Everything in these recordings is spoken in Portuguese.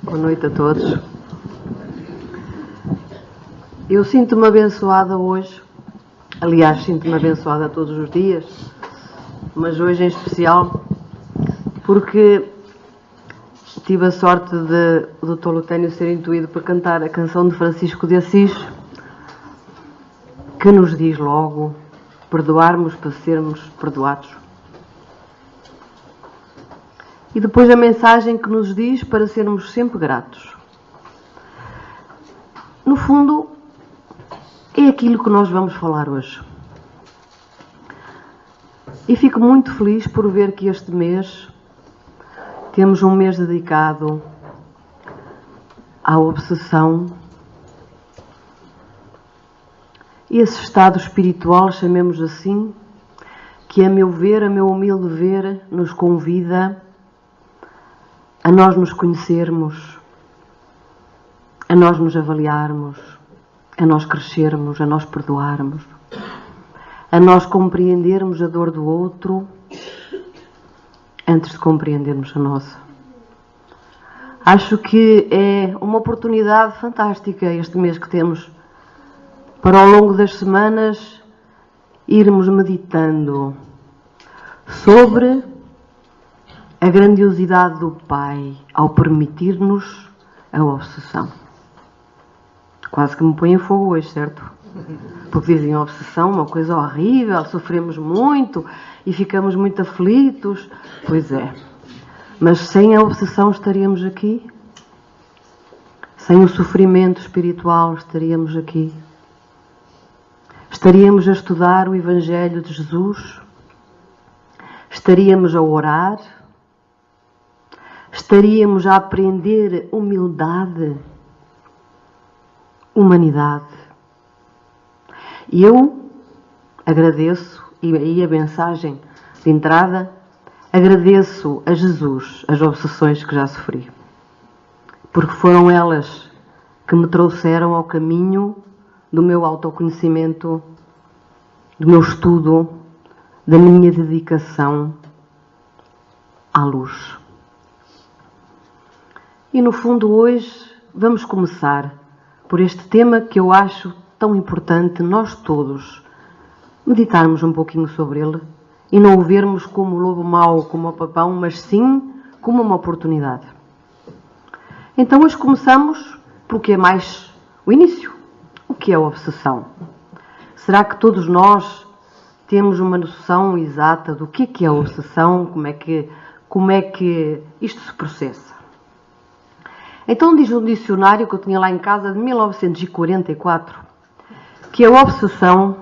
Boa noite a todos. Eu sinto-me abençoada hoje. Aliás, sinto-me abençoada todos os dias, mas hoje em especial, porque tive a sorte de o Dr. Lutênio ser intuído para cantar a canção de Francisco de Assis, que nos diz logo: perdoarmos para sermos perdoados. E depois a mensagem que nos diz para sermos sempre gratos. No fundo, é aquilo que nós vamos falar hoje. E fico muito feliz por ver que este mês temos um mês dedicado à obsessão. Esse estado espiritual, chamemos assim, que a meu ver, a meu humilde ver, nos convida a nós nos conhecermos, a nós nos avaliarmos, a nós crescermos, a nós perdoarmos, a nós compreendermos a dor do outro antes de compreendermos a nossa. Acho que é uma oportunidade fantástica este mês que temos para, ao longo das semanas, irmos meditando sobre a grandiosidade do Pai ao permitir-nos a obsessão. Quase que me põe a fogo hoje, certo? Porque dizem a obsessão, uma coisa horrível, sofremos muito e ficamos muito aflitos. Pois é. Mas sem a obsessão estaríamos aqui? Sem o sofrimento espiritual estaríamos aqui? Estaríamos a estudar o Evangelho de Jesus? Estaríamos a orar? Estaríamos a aprender humildade, humanidade. E eu agradeço, e aí a mensagem de entrada, agradeço a Jesus as obsessões que já sofri, porque foram elas que me trouxeram ao caminho do meu autoconhecimento, do meu estudo, da minha dedicação à luz. E no fundo hoje vamos começar por este tema que eu acho tão importante nós todos meditarmos um pouquinho sobre ele e não o vermos como o lobo mau, como o papão, mas sim como uma oportunidade. Então hoje começamos pelo que é mais o início. O que é a obsessão? Será que todos nós temos uma noção exata do que é a obsessão? Como é que isto se processa? Então diz um dicionário que eu tinha lá em casa de 1944 que a obsessão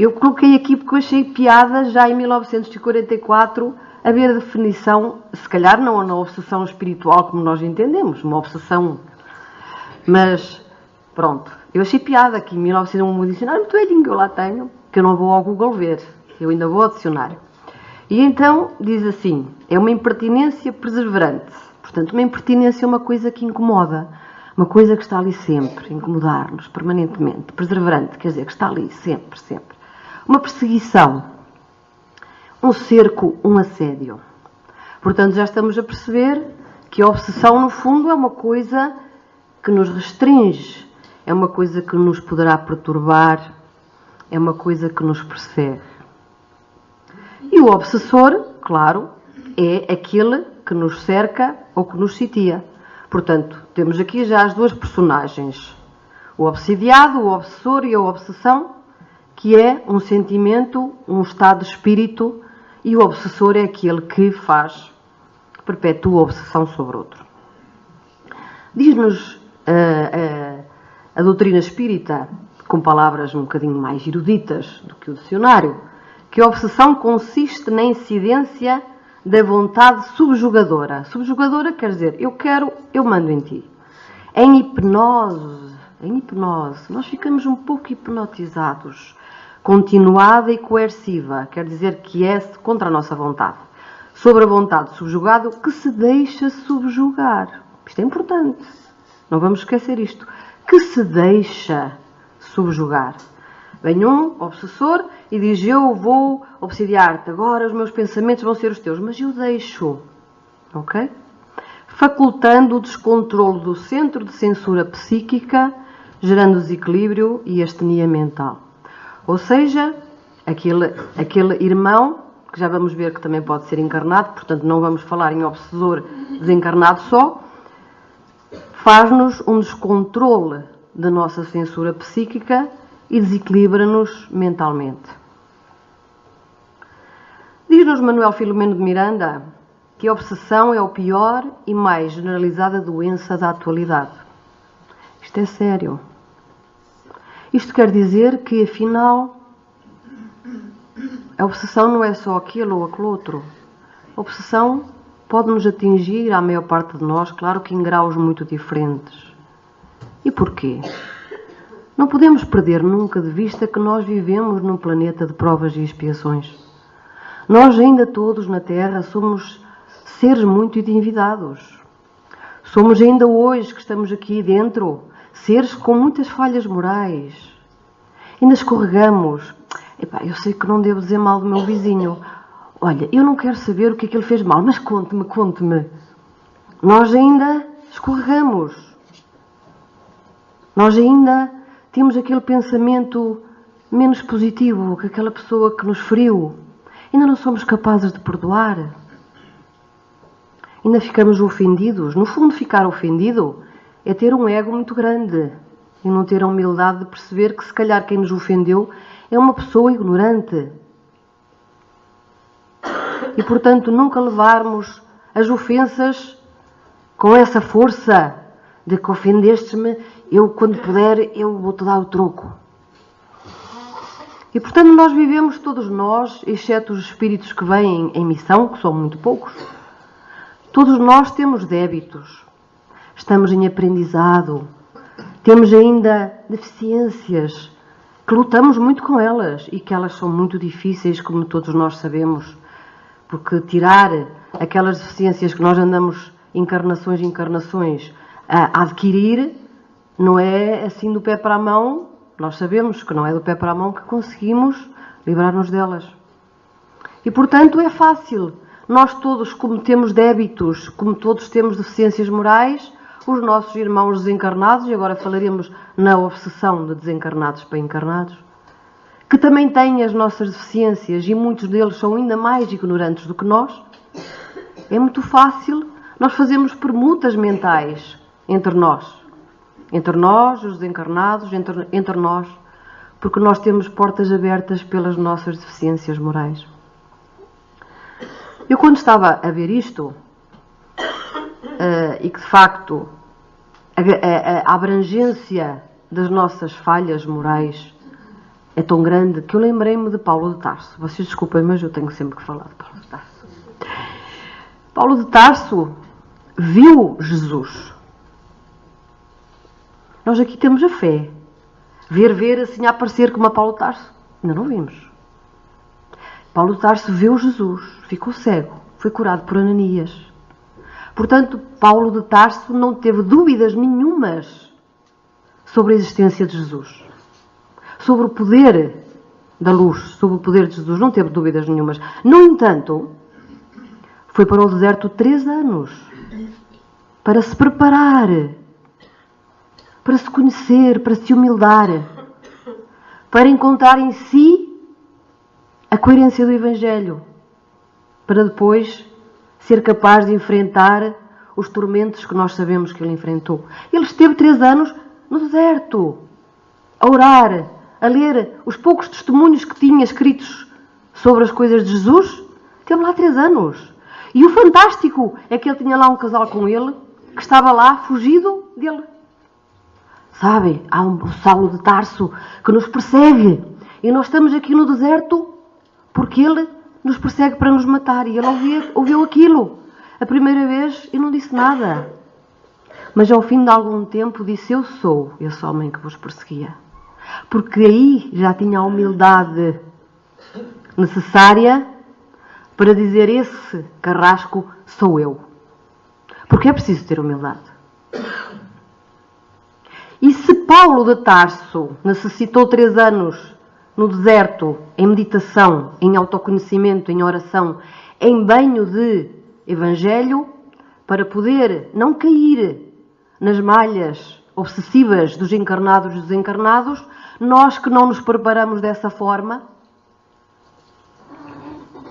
eu coloquei aqui porque eu achei piada já em 1944 haver a definição, se calhar não na obsessão espiritual como nós entendemos, uma obsessão, mas pronto, eu achei piada aqui em 1941, um dicionário muito velhinho que eu lá tenho, que eu não vou ao Google ver, eu ainda vou ao dicionário. E então diz assim, é uma impertinência perseverante. Portanto, uma impertinência é uma coisa que incomoda, uma coisa que está ali sempre, incomodar-nos permanentemente. Perseverante, quer dizer, que está ali sempre, sempre. Uma perseguição, um cerco, um assédio. Portanto, já estamos a perceber que a obsessão, no fundo, é uma coisa que nos restringe, é uma coisa que nos poderá perturbar, é uma coisa que nos persegue. E o obsessor, claro, é aquele que nos cerca ou que nos sitia. Portanto, temos aqui já as duas personagens. O obsidiado, o obsessor e a obsessão, que é um sentimento, um estado de espírito, e o obsessor é aquele que perpetua a obsessão sobre outro. Diz-nos a doutrina espírita, com palavras um bocadinho mais eruditas do que o dicionário, que a obsessão consiste na incidência da vontade subjugadora. Subjugadora quer dizer, eu quero, eu mando em ti. Em hipnose, nós ficamos um pouco hipnotizados. Continuada e coerciva, quer dizer que é contra a nossa vontade. Sobre a vontade subjugado, que se deixa subjugar. Isto é importante. Não vamos esquecer isto. Que se deixa subjugar. Vem um obsessor e diz: eu vou obsidiar-te, agora os meus pensamentos vão ser os teus, mas eu deixo, ok? Facultando o descontrole do centro de censura psíquica, gerando desequilíbrio e astenia mental. Ou seja, aquele irmão, que já vamos ver que também pode ser encarnado, portanto não vamos falar em obsessor desencarnado só, faz-nos um descontrole da nossa censura psíquica e desequilibra-nos mentalmente. Diz-nos Manuel Filomeno de Miranda que a obsessão é a pior e mais generalizada doença da atualidade. Isto é sério. Isto quer dizer que, afinal, a obsessão não é só aquilo ou aquele outro. A obsessão pode-nos atingir, à maior parte de nós, claro que em graus muito diferentes. E porquê? Não podemos perder nunca de vista que nós vivemos num planeta de provas e expiações. Nós ainda todos na Terra somos seres muito endividados. Somos ainda hoje que estamos aqui dentro, seres com muitas falhas morais. Ainda escorregamos. Epá, eu sei que não devo dizer mal do meu vizinho. Olha, eu não quero saber o que é que ele fez mal, mas conte-me. Nós ainda escorregamos. Nós ainda temos aquele pensamento menos positivo que aquela pessoa que nos feriu. Ainda não somos capazes de perdoar. Ainda ficamos ofendidos. No fundo, ficar ofendido é ter um ego muito grande e não ter a humildade de perceber que, se calhar, quem nos ofendeu é uma pessoa ignorante. E, portanto, nunca levarmos as ofensas com essa força de que ofendeste-me, eu, quando puder, eu vou-te dar o troco. E, portanto, nós vivemos, todos nós, exceto os espíritos que vêm em missão, que são muito poucos, todos nós temos débitos, estamos em aprendizado, temos ainda deficiências, que lutamos muito com elas e que elas são muito difíceis, como todos nós sabemos, porque tirar aquelas deficiências que nós andamos encarnações a adquirir, não é assim do pé para a mão. Nós sabemos que não é do pé para a mão que conseguimos livrar-nos delas. E, portanto, é fácil. Nós todos cometemos débitos, como todos temos deficiências morais, os nossos irmãos desencarnados, e agora falaremos na obsessão de desencarnados para encarnados, que também têm as nossas deficiências e muitos deles são ainda mais ignorantes do que nós. É muito fácil nós fazermos permutas mentais entre nós, os desencarnados, entre nós, porque nós temos portas abertas pelas nossas deficiências morais. Eu, quando estava a ver isto, e que de facto a abrangência das nossas falhas morais é tão grande, que eu lembrei-me de Paulo de Tarso. Vocês desculpem, mas eu tenho sempre que falar de Paulo de Tarso. Paulo de Tarso viu Jesus. Nós aqui temos a fé. Ver assim a aparecer como a Paulo de Tarso. Ainda não vimos. Paulo de Tarso viu Jesus, ficou cego, foi curado por Ananias. Portanto, Paulo de Tarso não teve dúvidas nenhumas sobre a existência de Jesus. Sobre o poder da luz, sobre o poder de Jesus, não teve dúvidas nenhumas. No entanto, foi para o deserto 3 anos para se preparar, para se conhecer, para se humildar, para encontrar em si a coerência do Evangelho, para depois ser capaz de enfrentar os tormentos que nós sabemos que ele enfrentou. Ele esteve 3 anos no deserto, a orar, a ler os poucos testemunhos que tinha escritos sobre as coisas de Jesus. Esteve lá 3 anos. E o fantástico é que ele tinha lá um casal com ele, que estava lá fugido dele. Sabem, há um Saulo de Tarso que nos persegue. E nós estamos aqui no deserto porque ele nos persegue para nos matar. E ele ouviu aquilo a primeira vez e não disse nada. Mas ao fim de algum tempo disse: eu sou esse homem que vos perseguia. Porque aí já tinha a humildade necessária para dizer: esse carrasco sou eu. Porque é preciso ter humildade. E se Paulo de Tarso necessitou 3 anos no deserto, em meditação, em autoconhecimento, em oração, em banho de Evangelho, para poder não cair nas malhas obsessivas dos encarnados e desencarnados, nós que não nos preparamos dessa forma,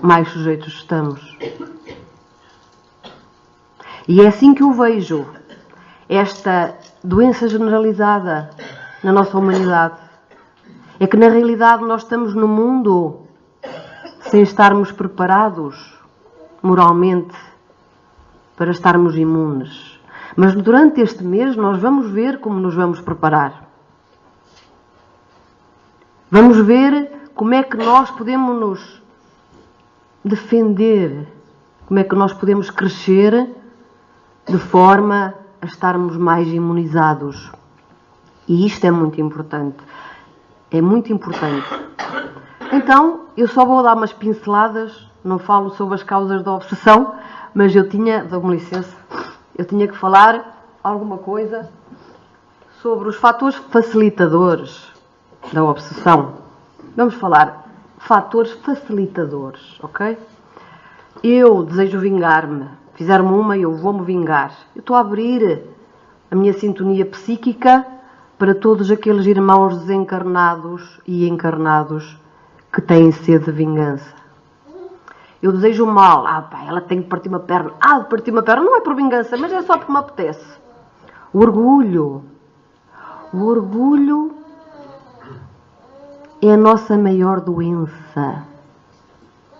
mais sujeitos estamos. E é assim que eu vejo esta doença generalizada na nossa humanidade. É que na realidade nós estamos no mundo sem estarmos preparados moralmente para estarmos imunes. Mas durante este mês nós vamos ver como nos vamos preparar. Vamos ver como é que nós podemos nos defender, como é que nós podemos crescer de forma a estarmos mais imunizados. E isto é muito importante. É muito importante. Então, eu só vou dar umas pinceladas, não falo sobre as causas da obsessão, mas dá-me licença, eu tinha que falar alguma coisa sobre os fatores facilitadores da obsessão. Vamos falar fatores facilitadores, ok? Eu desejo vingar-me. Fizeram-me uma e eu vou-me vingar. Eu estou a abrir a minha sintonia psíquica para todos aqueles irmãos desencarnados e encarnados que têm sede de vingança. Eu desejo o mal. Ela tem que partir uma perna. De partir uma perna não é por vingança, mas é só porque me apetece. O orgulho. O orgulho é a nossa maior doença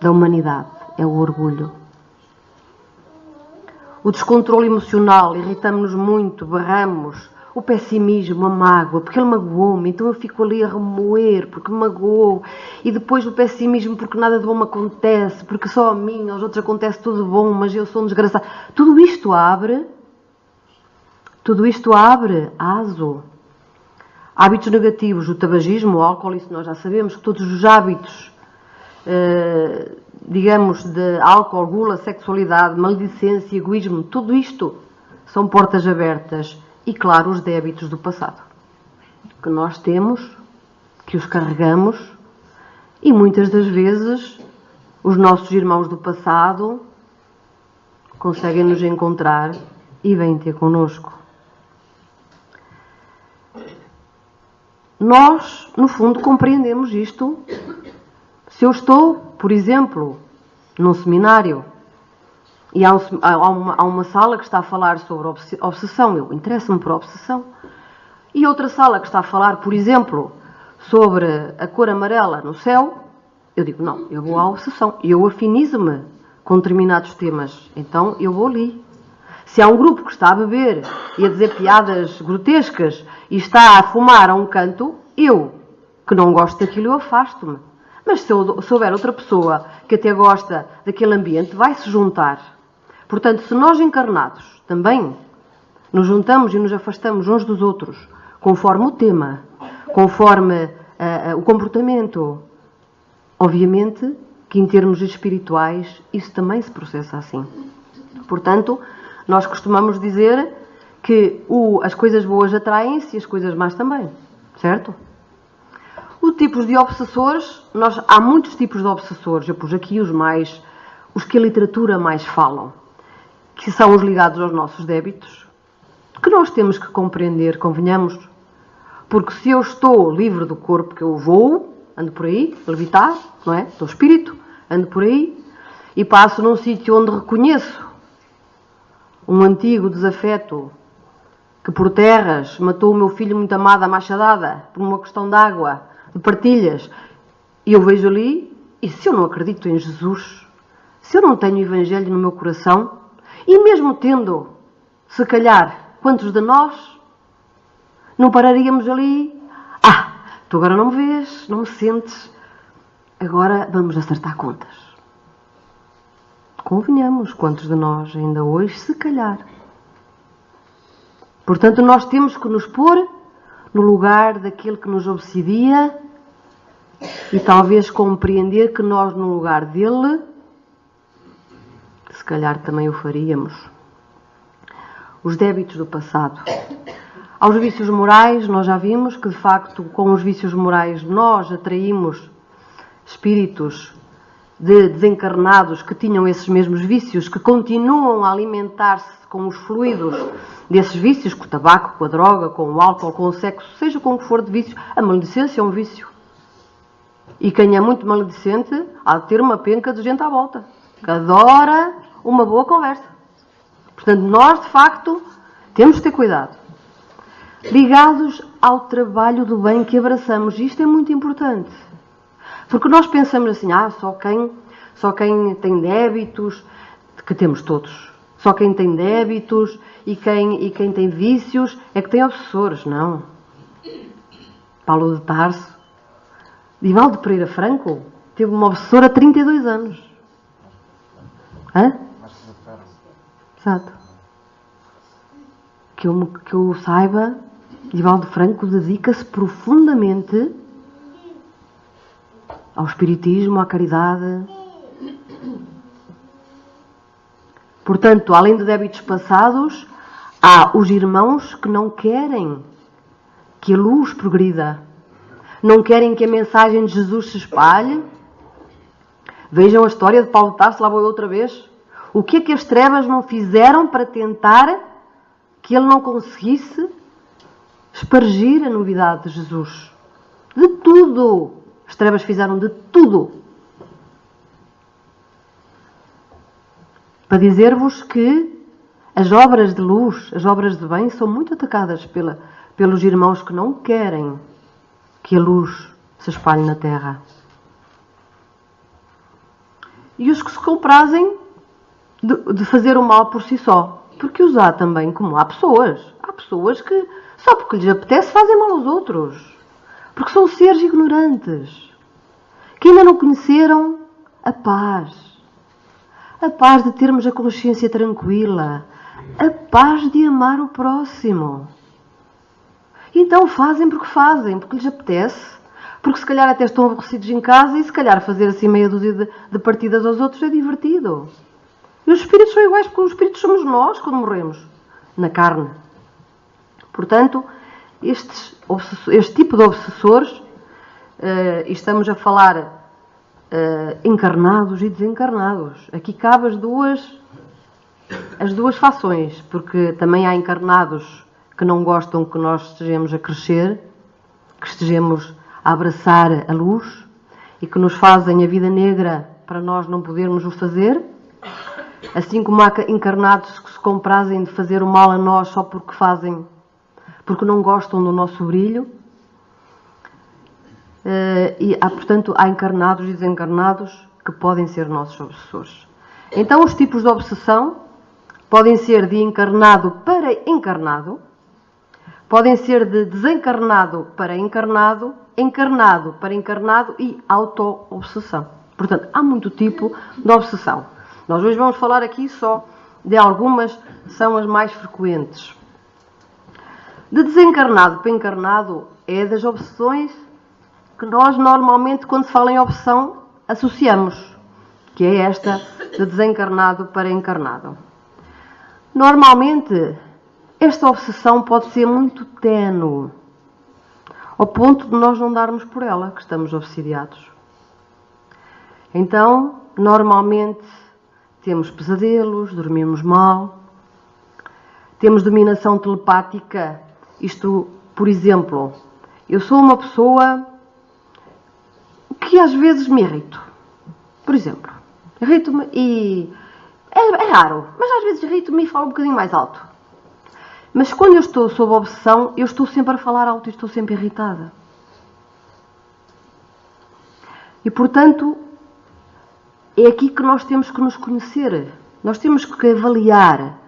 da humanidade. É o orgulho. O descontrole emocional. Irritamos-nos muito, berramos. O pessimismo, a mágoa, porque ele magoou-me, então eu fico ali a remoer, porque me magoou. E depois o pessimismo, porque nada de bom me acontece, porque só a mim, aos outros acontece tudo bom, mas eu sou um desgraçado. Tudo isto abre aso. Hábitos negativos, o tabagismo, o álcool, isso nós já sabemos, que todos os hábitos, digamos, de álcool, gula, sexualidade, maledicência, egoísmo, tudo isto são portas abertas. E, claro, os débitos do passado, que nós temos, que os carregamos, e muitas das vezes os nossos irmãos do passado conseguem nos encontrar e vêm ter connosco. Nós, no fundo, compreendemos isto. Se eu estou, por exemplo, num seminário, e há uma sala que está a falar sobre obsessão, eu interesso-me por obsessão. E outra sala que está a falar, por exemplo, sobre a cor amarela no céu, eu digo, não, eu vou à obsessão. Eu afinizo-me com determinados temas, então eu vou ali. Se há um grupo que está a beber e a dizer piadas grotescas e está a fumar a um canto, eu, que não gosto daquilo, eu afasto-me. Mas se houver outra pessoa que até gosta daquele ambiente, vai-se juntar. Portanto, se nós encarnados também nos juntamos e nos afastamos uns dos outros, conforme o tema, conforme o comportamento, obviamente que em termos espirituais isso também se processa assim. Portanto, nós costumamos dizer que as coisas boas atraem-se e as coisas más também, certo? Os tipos de obsessores, há muitos tipos de obsessores, eu pus aqui os que a literatura mais falam, que são os ligados aos nossos débitos, que nós temos que compreender, convenhamos, porque se eu estou livre do corpo que eu vou, ando por aí, levitar, não é? Estou espírito, ando por aí, e passo num sítio onde reconheço um antigo desafeto que por terras matou o meu filho muito amado à machadada, por uma questão de água, de partilhas, e eu vejo ali, e se eu não acredito em Jesus, se eu não tenho o Evangelho no meu coração, e mesmo tendo, se calhar, quantos de nós não pararíamos ali? Tu agora não me vês, não me sentes, agora vamos acertar contas. Convenhamos, quantos de nós ainda hoje, se calhar. Portanto, nós temos que nos pôr no lugar daquele que nos obsedia e talvez compreender que nós, no lugar dele, se calhar também o faríamos. Os débitos do passado. Aos vícios morais, nós já vimos que, de facto, com os vícios morais nós atraímos espíritos de desencarnados que tinham esses mesmos vícios, que continuam a alimentar-se com os fluidos desses vícios, com o tabaco, com a droga, com o álcool, com o sexo, seja com o que for de vício. A maledicência é um vício. E quem é muito maledicente há de ter uma penca de gente à volta, que adora uma boa conversa. Portanto, nós, de facto, temos de ter cuidado. Ligados ao trabalho do bem que abraçamos. Isto é muito importante. Porque nós pensamos assim, só quem tem débitos, que temos todos, só quem tem débitos e quem tem vícios é que tem obsessores. Não. Paulo de Tarso, Divaldo Pereira Franco, teve uma obsessora há 32 anos. Hã? Exato. Que eu saiba, Divaldo Franco dedica-se profundamente ao espiritismo, à caridade. Portanto, além de débitos passados, há os irmãos que não querem que a luz progrida, não querem que a mensagem de Jesus se espalhe. Vejam a história de Paulo de Tarso, lá vou eu outra vez. O que é que as trevas não fizeram para tentar que ele não conseguisse espargir a novidade de Jesus? De tudo! As trevas fizeram de tudo. Para dizer-vos que as obras de luz, as obras de bem, são muito atacadas pelos irmãos que não querem que a luz se espalhe na terra. E os que se comprazem de fazer o mal por si só. Porque os há também, como há pessoas. Há pessoas que, só porque lhes apetece, fazem mal aos outros. Porque são seres ignorantes. Que ainda não conheceram a paz. A paz de termos a consciência tranquila. A paz de amar o próximo. Então fazem, porque lhes apetece. Porque se calhar até estão aborrecidos em casa e se calhar fazer assim meia dúzia de partidas aos outros é divertido. E os espíritos são iguais, porque os espíritos somos nós quando morremos. Na carne. Portanto, este tipo de obsessores, e estamos a falar encarnados e desencarnados. Aqui cabe as duas fações, porque também há encarnados que não gostam que nós estejamos a crescer, que estejamos a abraçar a luz e que nos fazem a vida negra para nós não podermos o fazer. Assim como há encarnados que se comprazem de fazer o mal a nós só porque fazem, porque não gostam do nosso brilho. Portanto, há encarnados e desencarnados que podem ser nossos obsessores. Então, os tipos de obsessão podem ser de encarnado para encarnado, podem ser de desencarnado para encarnado, encarnado para encarnado e auto-obsessão. Portanto, há muito tipo de obsessão. Nós hoje vamos falar aqui só de algumas, são as mais frequentes. De desencarnado para encarnado é das obsessões que nós normalmente, quando se fala em obsessão, associamos, que é esta de desencarnado para encarnado. Normalmente, esta obsessão pode ser muito ténue, ao ponto de nós não darmos por ela, que estamos obsidiados. Então, normalmente, temos pesadelos, dormimos mal, temos dominação telepática. Isto, por exemplo, eu sou uma pessoa que às vezes me irrito. Por exemplo, irrito-me e... É raro, mas às vezes irrito-me e falo um bocadinho mais alto. Mas quando eu estou sob obsessão, eu estou sempre a falar alto e estou sempre irritada. E, portanto, é aqui que nós temos que nos conhecer. Nós temos que avaliar.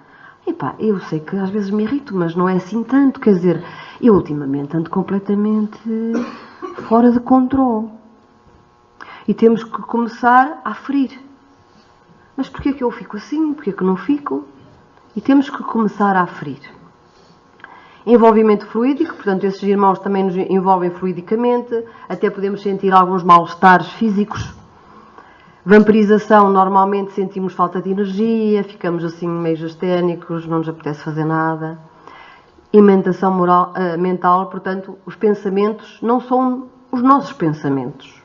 Eu sei que às vezes me irrito, mas não é assim tanto. Quer dizer, eu ultimamente ando completamente fora de controle. E temos que começar a aferir. Mas porquê que eu fico assim? Porquê que não fico? E temos que começar a aferir. Envolvimento fluídico, portanto, esses irmãos também nos envolvem fluidicamente. Até podemos sentir alguns mal-estares físicos. Vampirização, normalmente sentimos falta de energia, ficamos assim meio asténicos, não nos apetece fazer nada. Imentação mental, portanto, os pensamentos não são os nossos pensamentos.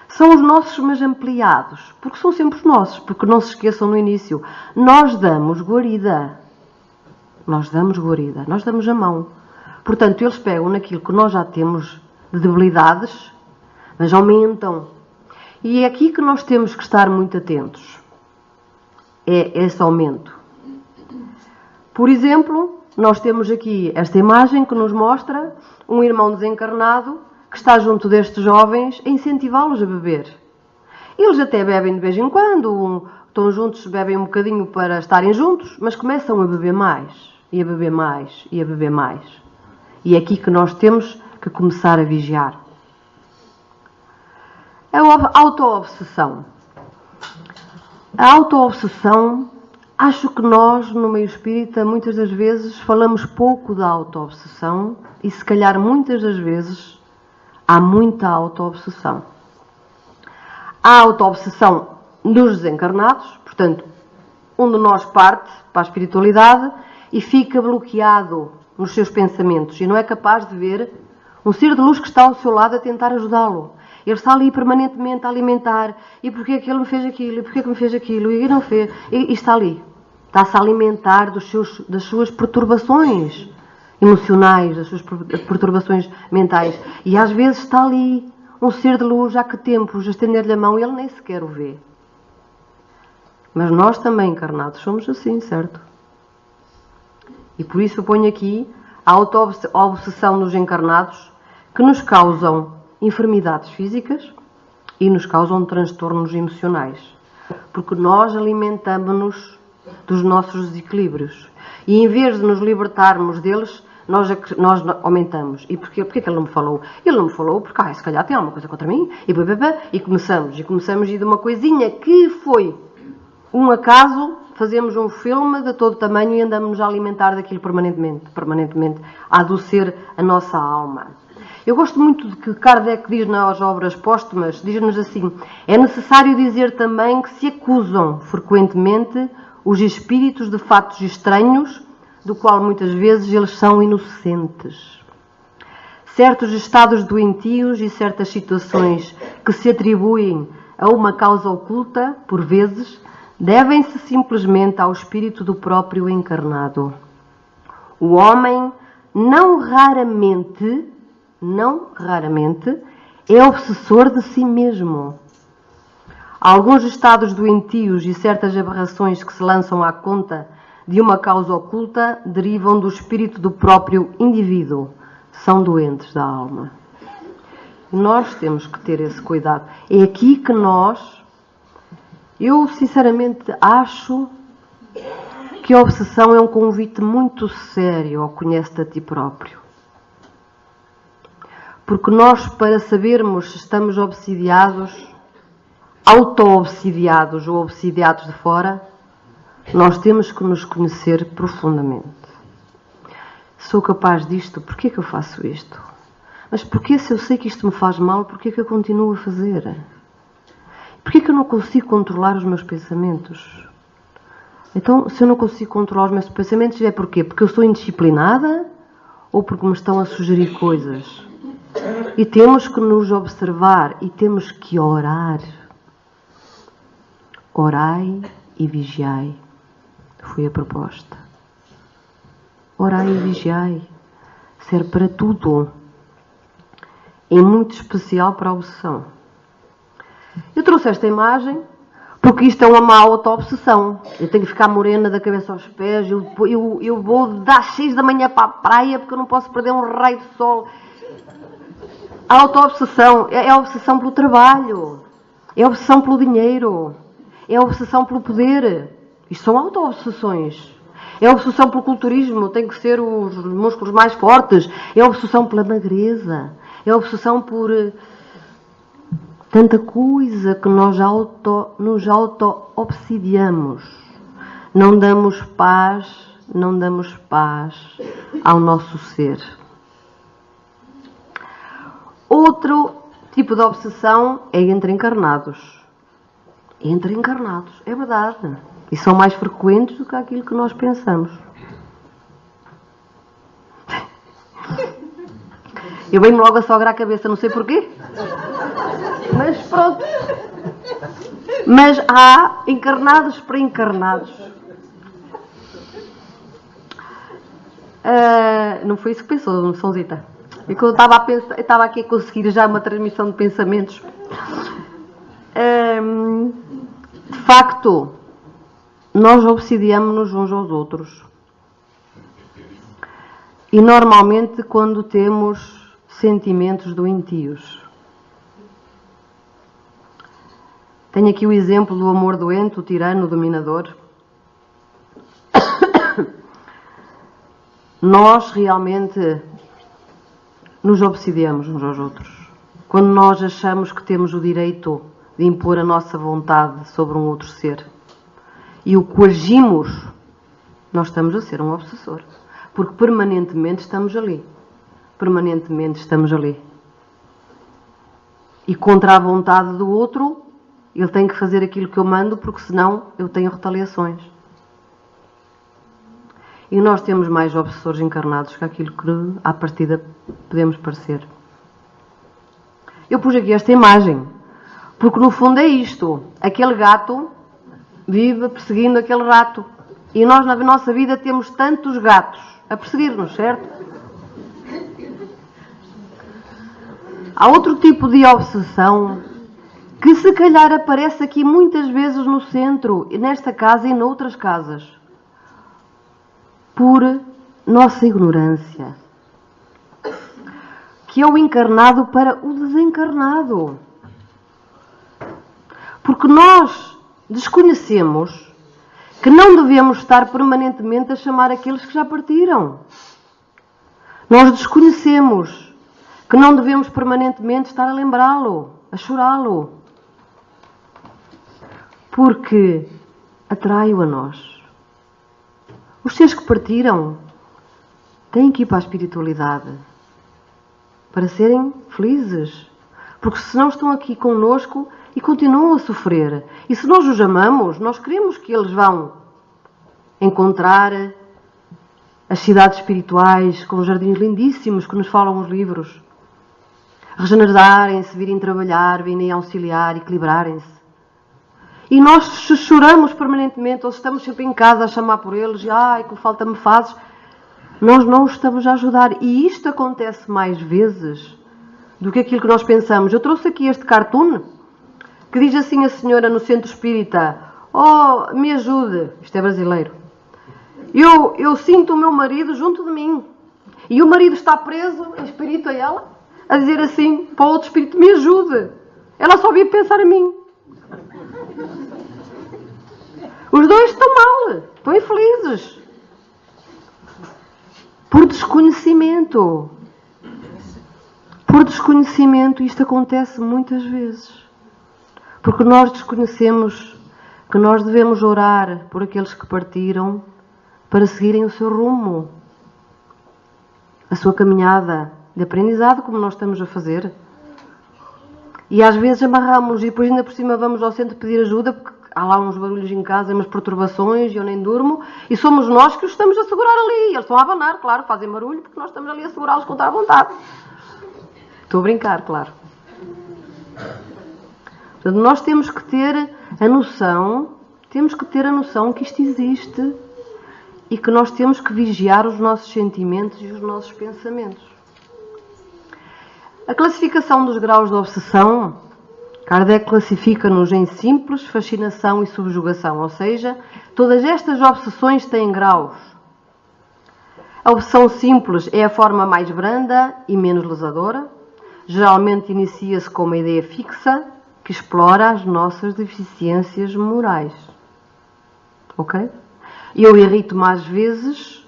São os nossos, mas ampliados, porque são sempre os nossos, porque não se esqueçam no início, nós damos guarida. Nós damos guarida, nós damos a mão. Portanto, eles pegam naquilo que nós já temos de debilidades, mas aumentam. E é aqui que nós temos que estar muito atentos. É esse aumento. Por exemplo, nós temos aqui esta imagem que nos mostra um irmão desencarnado que está junto destes jovens a incentivá-los a beber. Eles até bebem de vez em quando, estão juntos, bebem um bocadinho para estarem juntos, mas começam a beber mais, e a beber mais, e a beber mais. E é aqui que nós temos que começar a vigiar. A auto-obsessão. A auto-obsessão, acho que nós, no meio espírita, muitas das vezes falamos pouco da auto-obsessão e, se calhar, muitas das vezes, há muita auto-obsessão. Há auto-obsessão dos desencarnados, portanto, um de nós parte para a espiritualidade e fica bloqueado nos seus pensamentos e não é capaz de ver um ser de luz que está ao seu lado a tentar ajudá-lo. Ele está ali permanentemente a alimentar. E porquê é que ele me fez aquilo? E porquê é que me fez aquilo? E não fez. E está ali. Está-se a alimentar das suas perturbações emocionais, das suas perturbações mentais. E às vezes está ali um ser de luz, há que tempos, a estender-lhe a mão e ele nem sequer o vê. Mas nós também, encarnados, somos assim, certo? E por isso eu ponho aqui a auto-obsessão dos encarnados que nos causam enfermidades físicas e nos causam transtornos emocionais. Porque nós alimentamos-nos dos nossos desequilíbrios. E em vez de nos libertarmos deles, nós aumentamos. E porquê que ele não me falou? Ele não me falou porque, se calhar tem alguma coisa contra mim. E começamos e de uma coisinha que foi um acaso, fazemos um filme de todo tamanho e andamos a alimentar daquilo permanentemente, a adocer a nossa alma. Eu gosto muito de que Kardec diz nas obras póstumas, diz-nos assim, é necessário dizer também que se acusam frequentemente os espíritos de fatos estranhos, do qual muitas vezes eles são inocentes. Certos estados doentios e certas situações que se atribuem a uma causa oculta, por vezes, devem-se simplesmente ao espírito do próprio encarnado. O homem não raramente, é obsessor de si mesmo. Alguns estados doentios e certas aberrações que se lançam à conta de uma causa oculta derivam do espírito do próprio indivíduo. São doentes da alma. Nós temos que ter esse cuidado. É aqui que eu sinceramente acho que a obsessão é um convite muito sério ao conhece-te a ti próprio. Porque nós, para sabermos se estamos obsidiados, auto-obsidiados ou obsidiados de fora, nós temos que nos conhecer profundamente. Sou capaz disto? Porquê que eu faço isto? Mas porquê, se eu sei que isto me faz mal, porquê que eu continuo a fazer? Porquê que eu não consigo controlar os meus pensamentos? Então, se eu não consigo controlar os meus pensamentos, é porquê? Porque eu sou indisciplinada ou porque me estão a sugerir coisas? E temos que nos observar e temos que orar. Orai e vigiai. Foi a proposta. Orai e vigiai. Serve para tudo. Em muito especial para a obsessão. Eu trouxe esta imagem porque isto é uma má auto-obsessão. Eu tenho que ficar morena da cabeça aos pés. Eu vou das 6 da manhã para a praia porque eu não posso perder um raio de sol. A auto-obsessão é a obsessão pelo trabalho. É a obsessão pelo dinheiro. É a obsessão pelo poder. Isto são auto-obsessões. É a obsessão pelo culturismo. Tem que ser os músculos mais fortes. É a obsessão pela magreza. É a obsessão por tanta coisa que nós nos auto-obsidiamos. Não damos paz ao nosso ser. Outro tipo de obsessão é entre encarnados. Entre encarnados, é verdade. E são mais frequentes do que aquilo que nós pensamos. Eu venho logo a sograr a cabeça, não sei porquê. Mas pronto. Mas há encarnados para encarnados. Não foi isso que pensou, Sonzita? E quando eu estava aqui a conseguir já uma transmissão de pensamentos. De facto, nós obsidiamos-nos uns aos outros. E normalmente quando temos sentimentos doentios. Tenho aqui o exemplo do amor doente, o tirano, o dominador. Nós realmente nos obsidiamos uns aos outros. Quando nós achamos que temos o direito de impor a nossa vontade sobre um outro ser e o coagimos, nós estamos a ser um obsessor. Porque permanentemente estamos ali. Permanentemente estamos ali. E contra a vontade do outro, ele tem que fazer aquilo que eu mando, porque senão eu tenho retaliações. E nós temos mais obsessores encarnados que aquilo que à partida podemos parecer. Eu pus aqui esta imagem, porque no fundo é isto. Aquele gato vive perseguindo aquele rato. E nós na nossa vida temos tantos gatos a perseguir-nos, certo? Há outro tipo de obsessão que se calhar aparece aqui muitas vezes no centro, nesta casa e noutras casas. Por nossa ignorância. Que é o encarnado para o desencarnado. Porque nós desconhecemos que não devemos estar permanentemente a chamar aqueles que já partiram. Nós desconhecemos que não devemos permanentemente estar a lembrá-lo, a chorá-lo. Porque atrai-o a nós. Os seres que partiram têm que ir para a espiritualidade para serem felizes. Porque senão estão aqui connosco e continuam a sofrer. E se nós os amamos, nós queremos que eles vão encontrar as cidades espirituais com jardins lindíssimos que nos falam os livros. Regenerarem-se, virem trabalhar, virem auxiliar, equilibrarem-se. E nós choramos permanentemente, ou estamos sempre em casa a chamar por eles, e ai, que falta-me fazes. Nós não os estamos a ajudar. E isto acontece mais vezes do que aquilo que nós pensamos. Eu trouxe aqui este cartoon, que diz assim a senhora no centro espírita: oh, me ajude. Isto é brasileiro. Eu sinto o meu marido junto de mim. E o marido está preso, em espírito a ela, a dizer assim para o outro espírito: me ajude. Ela só via pensar em mim. Os dois estão mal, estão infelizes. Por desconhecimento. Por desconhecimento, isto acontece muitas vezes. Porque nós desconhecemos que nós devemos orar por aqueles que partiram para seguirem o seu rumo, a sua caminhada de aprendizado, como nós estamos a fazer. E às vezes amarramos e depois ainda por cima vamos ao centro pedir ajuda, porque há lá uns barulhos em casa, umas perturbações, e eu nem durmo, e somos nós que os estamos a segurar ali. Eles estão a abanar, claro, fazem barulho, porque nós estamos ali a segurá-los contra a vontade. Estou a brincar, claro. Portanto, nós temos que ter a noção que isto existe e que nós temos que vigiar os nossos sentimentos e os nossos pensamentos. A classificação dos graus de obsessão, Kardec classifica-nos em simples, fascinação e subjugação, ou seja, todas estas obsessões têm graus. A obsessão simples é a forma mais branda e menos lesadora. Geralmente inicia-se com uma ideia fixa que explora as nossas deficiências morais. Ok? Eu irrito-me às vezes,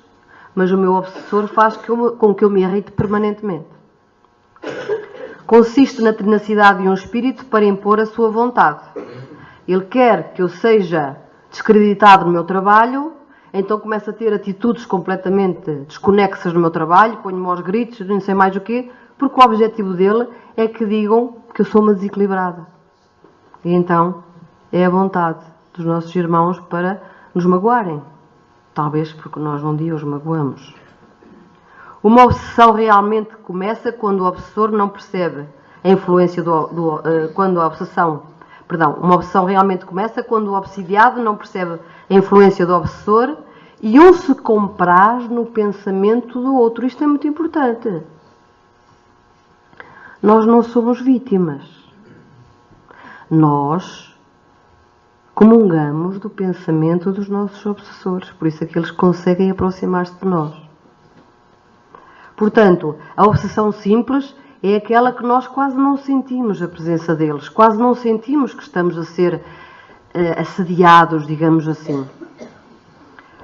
mas o meu obsessor faz com que eu me irrite permanentemente. Consiste na tenacidade de um espírito para impor a sua vontade. Ele quer que eu seja descreditado no meu trabalho, então começa a ter atitudes completamente desconexas no meu trabalho, ponho-me aos gritos, não sei mais o quê, porque o objetivo dele é que digam que eu sou uma desequilibrada. E então é a vontade dos nossos irmãos para nos magoarem. Talvez porque nós um dia os magoamos. Uma obsessão realmente começa quando o obsessor não percebe a influência uma obsessão realmente começa quando o obsidiado não percebe a influência do obsessor e um se compraz no pensamento do outro. Isto é muito importante. Nós não somos vítimas. Nós comungamos do pensamento dos nossos obsessores. Por isso é que eles conseguem aproximar-se de nós. Portanto, a obsessão simples é aquela que nós quase não sentimos a presença deles, quase não sentimos que estamos a ser assediados, digamos assim.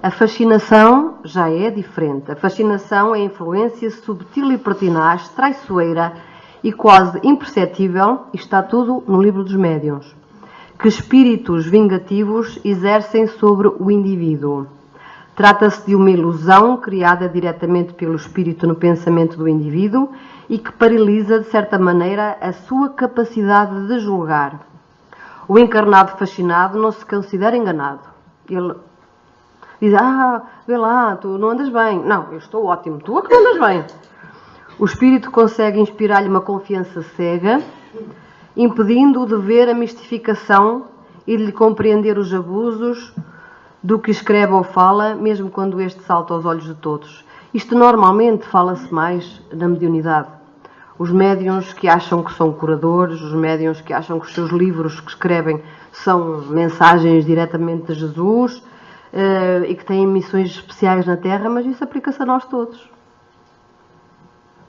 A fascinação já é diferente. A fascinação é a influência subtil e pertinaz, traiçoeira e quase imperceptível, e está tudo no livro dos médiuns, que espíritos vingativos exercem sobre o indivíduo. Trata-se de uma ilusão criada diretamente pelo espírito no pensamento do indivíduo e que paralisa, de certa maneira, a sua capacidade de julgar. O encarnado fascinado não se considera enganado. Ele diz, vê lá, tu não andas bem. Não, eu estou ótimo, tu é que não andas bem. O espírito consegue inspirar-lhe uma confiança cega, impedindo-o de ver a mistificação e de lhe compreender os abusos do que escreve ou fala, mesmo quando este salta aos olhos de todos. Isto normalmente fala-se mais na mediunidade. Os médiuns que acham que são curadores, os médiuns que acham que os seus livros que escrevem são mensagens diretamente de Jesus e que têm missões especiais na Terra, mas isso aplica-se a nós todos.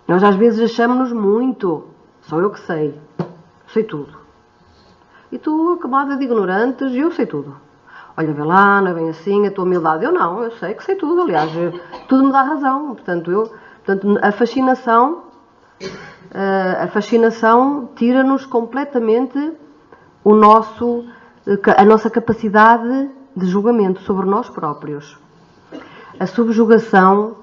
Nós às vezes achamos-nos muito, só eu que sei tudo. E tu, a camada de ignorantes, eu sei tudo. Olha, vê lá, não é bem assim, a tua humildade. Eu não, eu sei que sei tudo, aliás, tudo me dá razão. Portanto, a fascinação tira-nos completamente a nossa capacidade de julgamento sobre nós próprios. A subjugação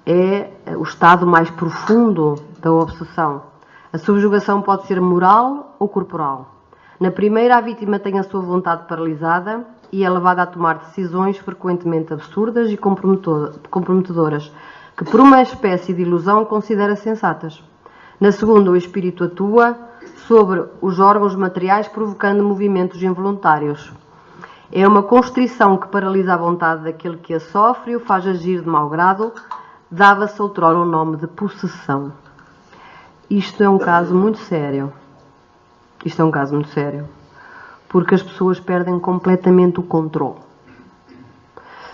é o estado mais profundo da obsessão. A subjugação pode ser moral ou corporal. Na primeira, a vítima tem a sua vontade paralisada e é levada a tomar decisões frequentemente absurdas e comprometedoras, que por uma espécie de ilusão considera sensatas. Na segunda, o espírito atua sobre os órgãos materiais, provocando movimentos involuntários. É uma constrição que paralisa a vontade daquele que a sofre e o faz agir de mau grado. Dava-se outrora o nome de possessão. Isto é um caso muito sério. Porque as pessoas perdem completamente o controle.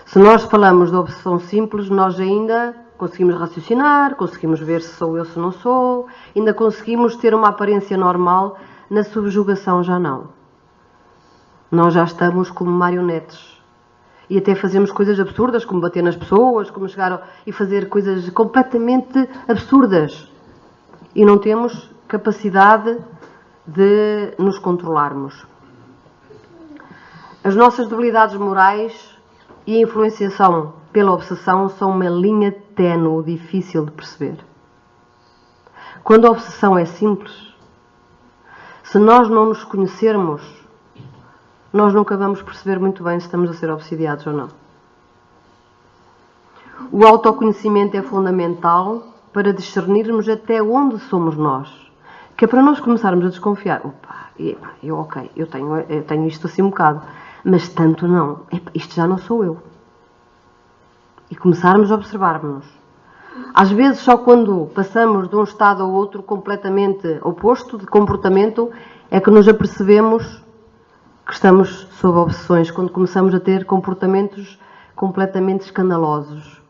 Se nós falamos de obsessão simples, nós ainda conseguimos raciocinar, conseguimos ver se sou eu, se não sou, ainda conseguimos ter uma aparência normal. Na subjugação já não. Nós já estamos como marionetes. E até fazemos coisas absurdas, como bater nas pessoas, como chegar e fazer coisas completamente absurdas. E não temos capacidade de nos controlarmos. As nossas debilidades morais e a influenciação pela obsessão são uma linha ténue, difícil de perceber. Quando a obsessão é simples, se nós não nos conhecermos, nós nunca vamos perceber muito bem se estamos a ser obsidiados ou não. O autoconhecimento é fundamental para discernirmos até onde somos nós. Que é para nós começarmos a desconfiar. Eu tenho isto assim um bocado, mas tanto não. Isto já não sou eu. E começarmos a observar-nos. Às vezes, só quando passamos de um estado ao outro completamente oposto de comportamento, é que nos apercebemos que estamos sob obsessões, quando começamos a ter comportamentos completamente escandalosos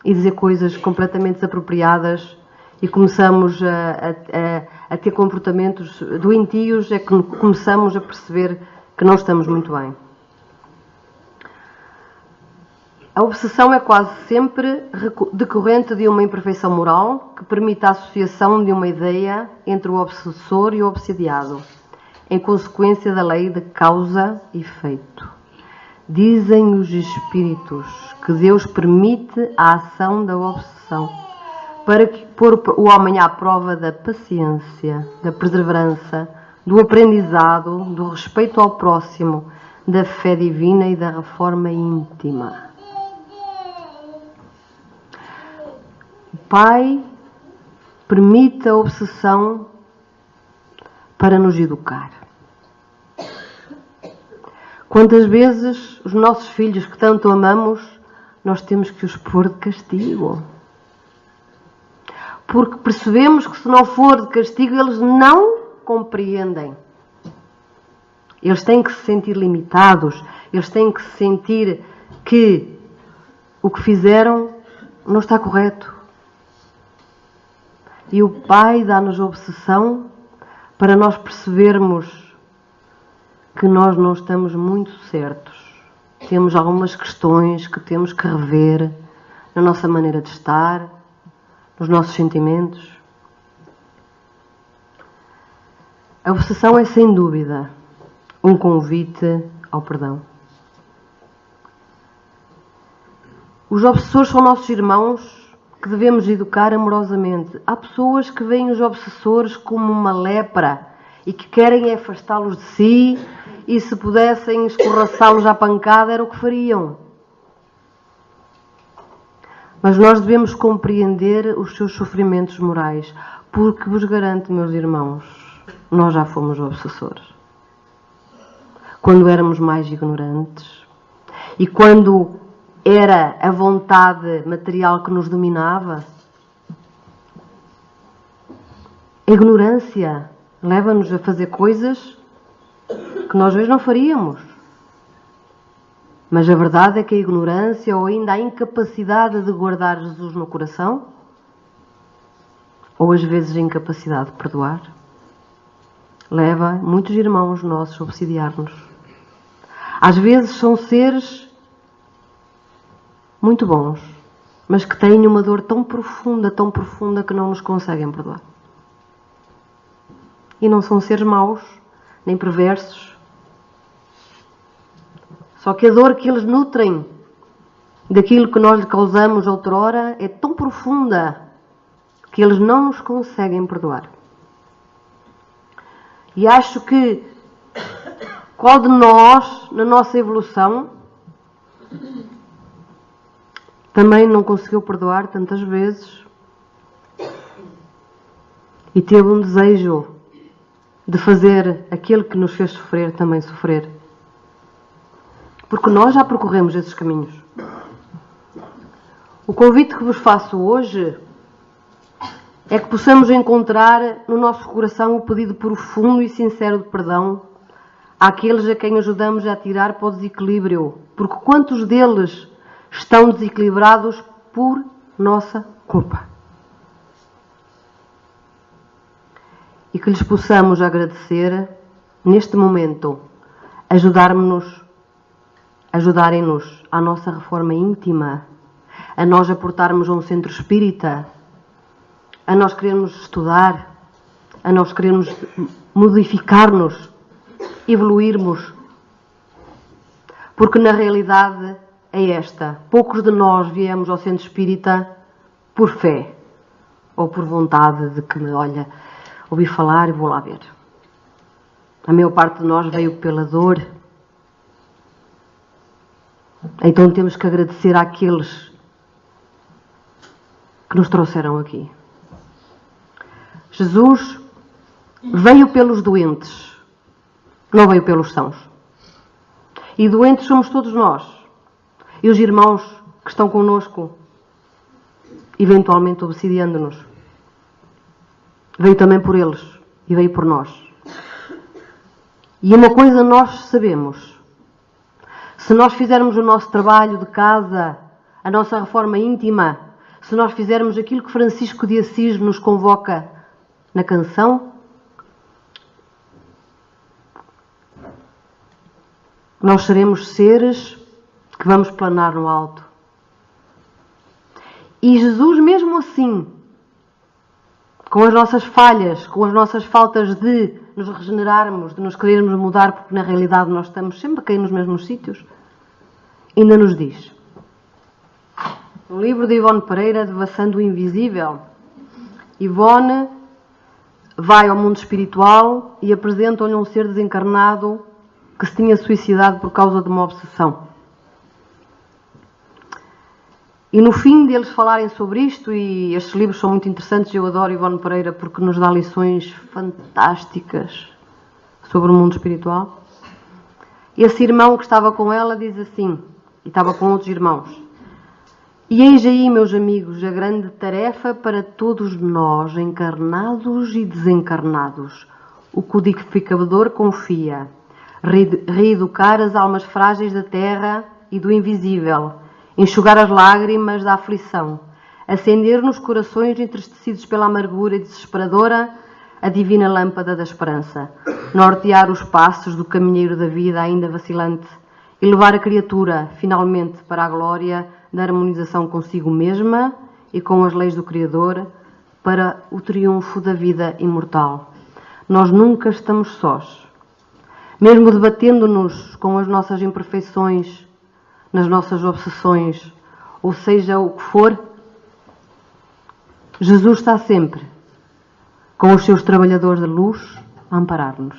e dizer coisas completamente desapropriadas e começamos a ter comportamentos doentios, é que começamos a perceber que não estamos muito bem. A obsessão é quase sempre decorrente de uma imperfeição moral que permite a associação de uma ideia entre o obsessor e o obsidiado, em consequência da lei de causa e efeito. Dizem os espíritos que Deus permite a ação da obsessão para pôr o homem à prova da paciência, da perseverança, do aprendizado, do respeito ao próximo, da fé divina e da reforma íntima. O Pai permite a obsessão para nos educar. Quantas vezes os nossos filhos que tanto amamos, nós temos que os pôr de castigo. Porque percebemos que se não for de castigo, eles não compreendem. Eles têm que se sentir limitados, eles têm que se sentir que o que fizeram não está correto. E o Pai dá-nos a obsessão para nós percebermos que nós não estamos muito certos. Temos algumas questões que temos que rever na nossa maneira de estar, nos nossos sentimentos. A obsessão é, sem dúvida, um convite ao perdão. Os obsessores são nossos irmãos que devemos educar amorosamente. Há pessoas que veem os obsessores como uma lepra e que querem afastá-los de si, e se pudessem escorraçá-los à pancada era o que fariam. Mas nós devemos compreender os seus sofrimentos morais, porque vos garanto, meus irmãos, nós já fomos obsessores. Quando éramos mais ignorantes e quando era a vontade material que nos dominava. A ignorância leva-nos a fazer coisas que nós hoje não faríamos. Mas a verdade é que a ignorância ou ainda a incapacidade de guardar Jesus no coração, ou às vezes a incapacidade de perdoar, leva muitos irmãos nossos a obsidiar-nos. Às vezes são seres muito bons, mas que têm uma dor tão profunda que não nos conseguem perdoar. E não são seres maus, nem perversos. Só que a dor que eles nutrem daquilo que nós lhe causamos outrora é tão profunda que eles não nos conseguem perdoar. E acho que qual de nós, na nossa evolução, também não conseguiu perdoar tantas vezes e teve um desejo de fazer aquele que nos fez sofrer também sofrer. Porque nós já percorremos esses caminhos. O convite que vos faço hoje é que possamos encontrar no nosso coração o pedido profundo e sincero de perdão àqueles a quem ajudamos a tirar para o desequilíbrio. Porque quantos deles estão desequilibrados por nossa culpa? E que lhes possamos agradecer neste momento, ajudarem-nos à nossa reforma íntima, a nós aportarmos a um centro espírita, a nós querermos estudar, a nós querermos modificar-nos, evoluirmos. Porque na realidade é esta. Poucos de nós viemos ao centro espírita por fé ou por vontade de que, olha, ouvi falar e vou lá ver. A maior parte de nós veio pela dor. Então temos que agradecer àqueles que nos trouxeram aqui. Jesus veio pelos doentes, não veio pelos sãos. E doentes somos todos nós. E os irmãos que estão connosco, eventualmente obsidiando-nos. Veio também por eles e veio por nós. E uma coisa nós sabemos: se nós fizermos o nosso trabalho de casa, a nossa reforma íntima, se nós fizermos aquilo que Francisco de Assis nos convoca na canção, nós seremos seres que vamos planar no alto. E Jesus, mesmo assim, com as nossas falhas, com as nossas faltas de nos regenerarmos, de nos querermos mudar, porque na realidade nós estamos sempre a cair nos mesmos sítios, ainda nos diz. No livro de Ivone Pereira, Devassando o Invisível, Ivone vai ao mundo espiritual e apresentam-lhe um ser desencarnado que se tinha suicidado por causa de uma obsessão. E no fim deles falarem sobre isto, e estes livros são muito interessantes, eu adoro Ivone Pereira porque nos dá lições fantásticas sobre o mundo espiritual. Esse irmão que estava com ela diz assim, e estava com outros irmãos: e eis aí, meus amigos, a grande tarefa para todos nós, encarnados e desencarnados. O codificador confia: reeducar as almas frágeis da terra e do invisível, enxugar as lágrimas da aflição, acender nos corações entristecidos pela amargura desesperadora a divina lâmpada da esperança, nortear os passos do caminheiro da vida ainda vacilante e levar a criatura, finalmente, para a glória da harmonização consigo mesma e com as leis do Criador, para o triunfo da vida imortal. Nós nunca estamos sós. Mesmo debatendo-nos com as nossas imperfeições, nas nossas obsessões, ou seja, o que for, Jesus está sempre com os seus trabalhadores da luz a amparar-nos.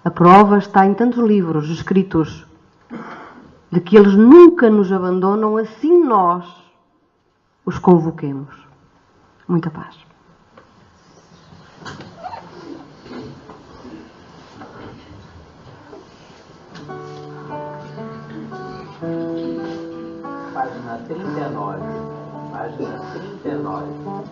A prova está em tantos livros escritos de que eles nunca nos abandonam, assim nós os convoquemos. Muita paz. Página 39. Página 39.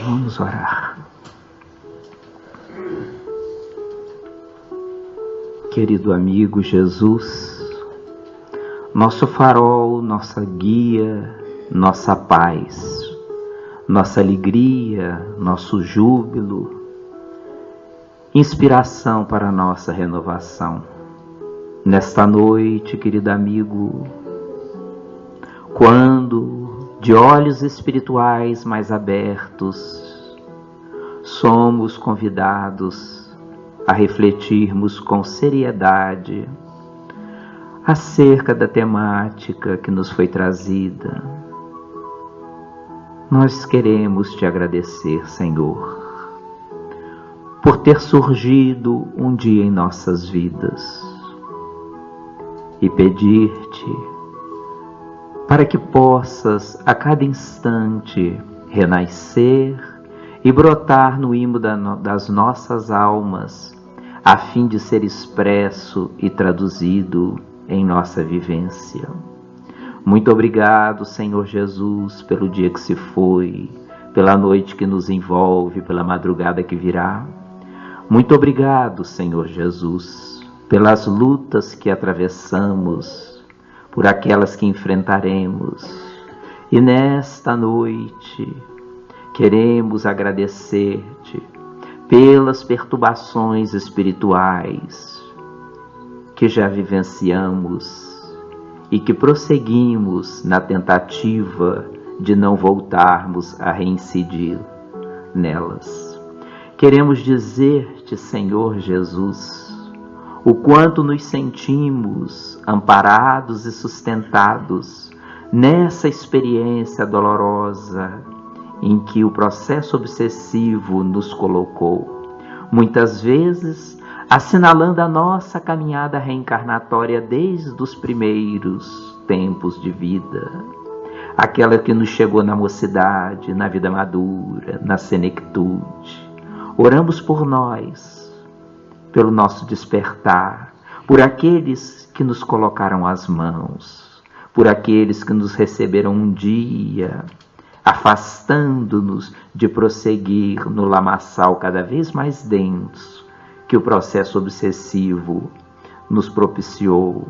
Vamos orar. Querido amigo Jesus, nosso farol, nossa guia, nossa paz, nossa alegria, nosso júbilo, inspiração para a nossa renovação. Nesta noite, querido amigo, quando de olhos espirituais mais abertos, somos convidados a refletirmos com seriedade acerca da temática que nos foi trazida. Nós queremos te agradecer, Senhor, por ter surgido um dia em nossas vidas e pedir-te para que possas a cada instante renascer e brotar no imo das nossas almas a fim de ser expresso e traduzido em nossa vivência. Muito obrigado, Senhor Jesus, pelo dia que se foi, pela noite que nos envolve, pela madrugada que virá. Muito obrigado, Senhor Jesus, pelas lutas que atravessamos, por aquelas que enfrentaremos. E nesta noite queremos agradecer-te pelas perturbações espirituais que já vivenciamos e que prosseguimos na tentativa de não voltarmos a reincidir nelas. Queremos dizer-te, Senhor Jesus, o quanto nos sentimos amparados e sustentados nessa experiência dolorosa em que o processo obsessivo nos colocou, muitas vezes assinalando a nossa caminhada reencarnatória desde os primeiros tempos de vida, aquela que nos chegou na mocidade, na vida madura, na senectude. Oramos por nós, pelo nosso despertar, por aqueles que nos colocaram as mãos, por aqueles que nos receberam um dia, afastando-nos de prosseguir no lamaçal cada vez mais denso que o processo obsessivo nos propiciou.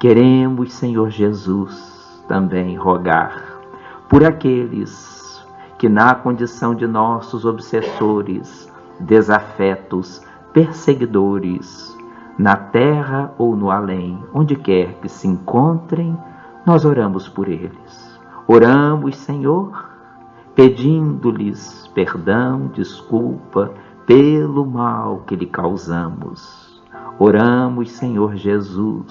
Queremos, Senhor Jesus, também rogar por aqueles que, na condição de nossos obsessores, desafetos, perseguidores, na terra ou no além, onde quer que se encontrem, nós oramos por eles. Oramos, Senhor, pedindo-lhes perdão, desculpa pelo mal que lhe causamos. Oramos, Senhor Jesus,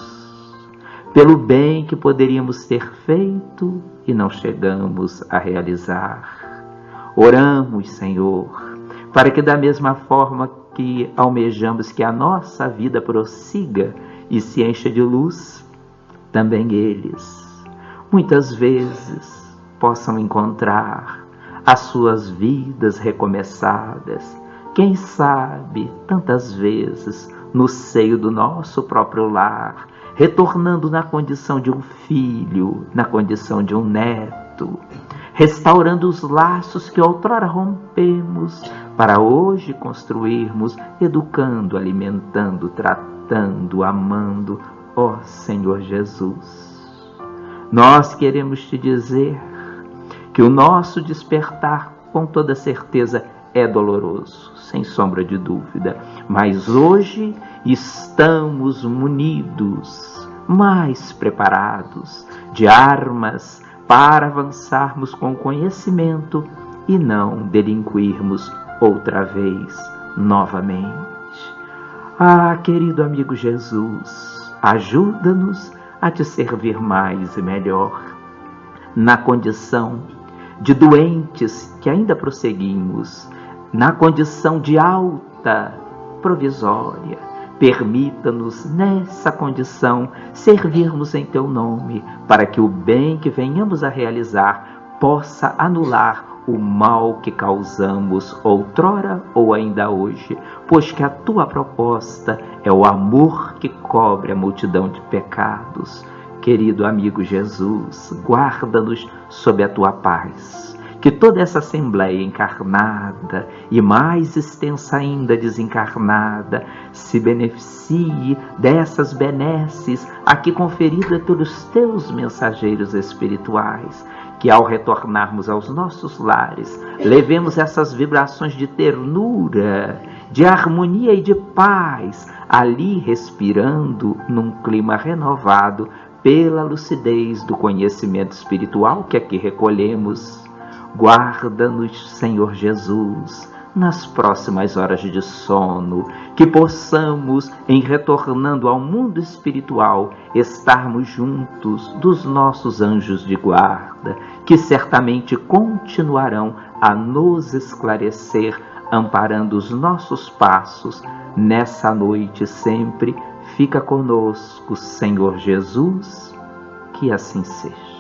pelo bem que poderíamos ter feito e não chegamos a realizar. Oramos, Senhor, para que da mesma forma que almejamos que a nossa vida prossiga e se encha de luz, também eles, muitas vezes, possam encontrar as suas vidas recomeçadas, quem sabe, tantas vezes, no seio do nosso próprio lar, retornando na condição de um filho, na condição de um neto, restaurando os laços que outrora rompemos, para hoje construirmos, educando, alimentando, tratando, amando, ó Senhor Jesus. Nós queremos te dizer que o nosso despertar, com toda certeza, é doloroso, sem sombra de dúvida, mas hoje estamos munidos, mais preparados, de armas para avançarmos com conhecimento e não delinquirmos outra vez, novamente. Ah, querido amigo Jesus, ajuda-nos a te servir mais e melhor, na condição de doentes que ainda prosseguimos, na condição de alta provisória. Permita-nos, nessa condição, servirmos em teu nome, para que o bem que venhamos a realizar possa anular o mal que causamos outrora ou ainda hoje, pois que a tua proposta é o amor que cobre a multidão de pecados. Querido amigo Jesus, guarda-nos sob a tua paz. Que toda essa assembleia encarnada e mais extensa ainda desencarnada se beneficie dessas benesses aqui conferidas pelos teus mensageiros espirituais. Que ao retornarmos aos nossos lares, levemos essas vibrações de ternura, de harmonia e de paz, ali respirando num clima renovado pela lucidez do conhecimento espiritual que aqui recolhemos. Guarda-nos, Senhor Jesus, nas próximas horas de sono, que possamos, em retornando ao mundo espiritual, estarmos juntos dos nossos anjos de guarda, que certamente continuarão a nos esclarecer, amparando os nossos passos. Nessa noite sempre, fica conosco, Senhor Jesus, que assim seja.